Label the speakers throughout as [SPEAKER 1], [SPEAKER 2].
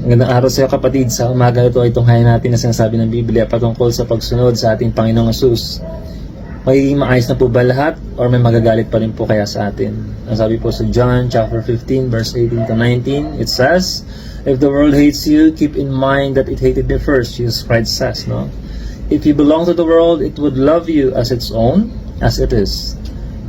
[SPEAKER 1] Magandang araw sa iyo kapatid. Sa umaga ito ay tunghayan natin na sinasabi ng Biblia patungkol sa pagsunod sa ating Panginoong Hesus. Magiging maayos na po ba lahat or may magagalit pa rin po kaya sa atin? Ang sabi po sa John chapter 15 verse 18 to 19, it says, "If the world hates you, keep in mind that it hated me first." Jesus Christ says, no? "If you belong to the world, it would love you as its own, as it is.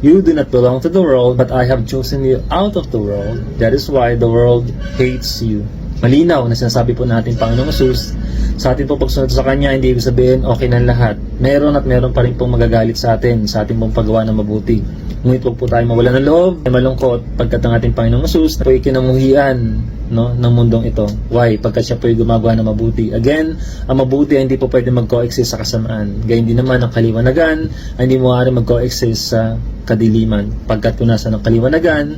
[SPEAKER 1] You do not belong to the world, but I have chosen you out of the world. That is why the world hates you." Malinaw na sinasabi po natin Panginoong Hesus, sa atin po pagsunod sa Kanya, hindi ibig sabihin okay na lahat. Meron at meron pa rin pong magagalit sa atin, sa ating pong paggawa ng mabuti. Ngunit huwag po tayo mawala ng loob, ay malungkot, pagkat ang ating Panginoong Hesus po ikinamuhian, no, ng mundong ito. Why? Pagkat siya po yung gumagawa ng mabuti. Again, ang mabuti ay hindi po pwede mag-coexist sa kasamaan. Gayun din naman ang kaliwanagan ay hindi mo maaari mag-coexist sa kadiliman. Pagkat kung nasa ng kaliwanagan,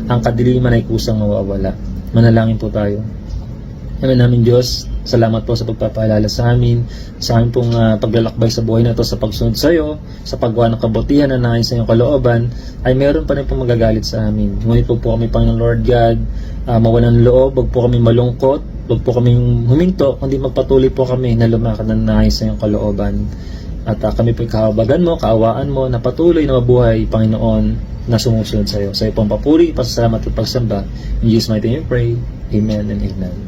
[SPEAKER 1] ang kadiliman ay kusang mawawala. Manalangin po tayo. Amen namin Diyos, salamat po sa pagpapaalala sa amin pong paglalakbay sa buhay na ito sa pagsunod sa iyo, sa paggawa ng kabutihan na nais sa iyong kalooban, ay meron pa rin pong magagalit sa amin. Ngunit po kami, Panginoon Lord God, mawalan ng loob, wag po kami malungkot, wag po kami huminto, kundi magpatuloy po kami na lumakad ng nais sa iyong kalooban. At kami po kahabagan mo, kaawaan mo, na patuloy na mabuhay, Panginoon, na sumusunod sa iyo. Sa iyo pong papuri, pasasalamat at pagsamba. In Jesus' mighty name we pray. Amen and amen.